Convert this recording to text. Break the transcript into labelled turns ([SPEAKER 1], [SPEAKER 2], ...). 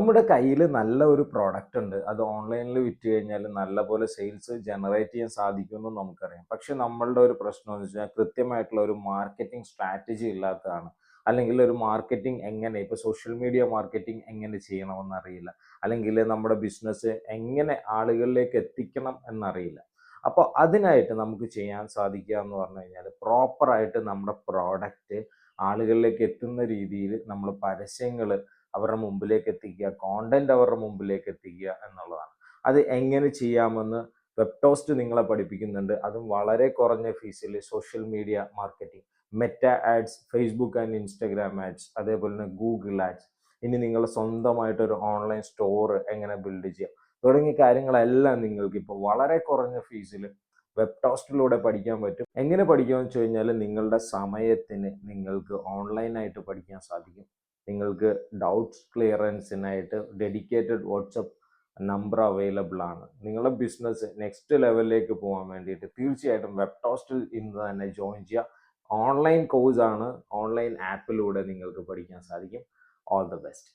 [SPEAKER 1] നമ്മുടെ കയ്യിൽ നല്ല ഒരു പ്രോഡക്റ്റ് ഉണ്ട്. അത് ഓൺലൈനിൽ വിറ്റ് കഴിഞ്ഞാൽ നല്ലപോലെ സെയിൽസ് ജനറേറ്റ് ചെയ്യാൻ സാധിക്കുമെന്ന് നമുക്കറിയാം. പക്ഷെ നമ്മളുടെ ഒരു പ്രശ്നം എന്ന് വെച്ചാൽ കൃത്യമായിട്ടുള്ള ഒരു മാർക്കറ്റിംഗ് സ്ട്രാറ്റജി ഇല്ലാത്തതാണ്. അല്ലെങ്കിൽ ഒരു മാർക്കറ്റിംഗ് എങ്ങനെ ഇപ്പോൾ സോഷ്യൽ മീഡിയ മാർക്കറ്റിംഗ് എങ്ങനെ ചെയ്യണമെന്ന് അറിയില്ല. അല്ലെങ്കിൽ നമ്മുടെ ബിസിനസ് എങ്ങനെ ആളുകളിലേക്ക് എത്തിക്കണം എന്നറിയില്ല. അപ്പോൾ അതിനായിട്ട് നമുക്ക് ചെയ്യാൻ സാധിക്കുക എന്ന് പറഞ്ഞു കഴിഞ്ഞാൽ പ്രോപ്പറായിട്ട് നമ്മുടെ പ്രോഡക്റ്റ് ആളുകളിലേക്ക് എത്തുന്ന രീതിയിൽ നമ്മൾ പരസ്യങ്ങൾ അവരുടെ മുമ്പിലേക്ക് എത്തിക്കുക, കോണ്ടന്റ് അവരുടെ മുമ്പിലേക്ക് എത്തിക്കുക എന്നുള്ളതാണ്. അത് എങ്ങനെ ചെയ്യാമെന്ന് വെബ്ടോസ്റ്റ് നിങ്ങളെ പഠിപ്പിക്കുന്നുണ്ട്. അതും വളരെ കുറഞ്ഞ ഫീസിൽ. Social media marketing, Meta ads, Facebook and Instagram ads, അതേപോലെ തന്നെ ഗൂഗിൾ ആഡ്സ്. ഇനി നിങ്ങൾ സ്വന്തമായിട്ടൊരു ഓൺലൈൻ സ്റ്റോർ എങ്ങനെ ബിൽഡ് ചെയ്യാം തുടങ്ങിയ കാര്യങ്ങളെല്ലാം നിങ്ങൾക്ക് ഇപ്പോൾ വളരെ കുറഞ്ഞ ഫീസിൽ വെബ്ടോസ്റ്റിലൂടെ പഠിക്കാൻ പറ്റും. എങ്ങനെ പഠിക്കാമെന്ന് വെച്ച് കഴിഞ്ഞാൽ നിങ്ങളുടെ സമയത്തിന് നിങ്ങൾക്ക് ഓൺലൈനായിട്ട് പഠിക്കാൻ സാധിക്കും. നിങ്ങൾക്ക് ഡൗട്ട്സ് ക്ലിയറൻസിനായിട്ട് ഡെഡിക്കേറ്റഡ് വാട്സപ്പ് നമ്പർ അവൈലബിൾ ആണ്. നിങ്ങളുടെ ബിസിനസ് നെക്സ്റ്റ് ലെവലിലേക്ക് പോകാൻ വേണ്ടിയിട്ട് തീർച്ചയായിട്ടും വെബ്ടോസ്റ്റിൽ ഇന്ന് തന്നെ ജോയിൻ ചെയ്യുക. ഓൺലൈൻ കോഴ്സാണ്, ഓൺലൈൻ ആപ്പിലൂടെ നിങ്ങൾക്ക് പഠിക്കാൻ സാധിക്കും. All the best.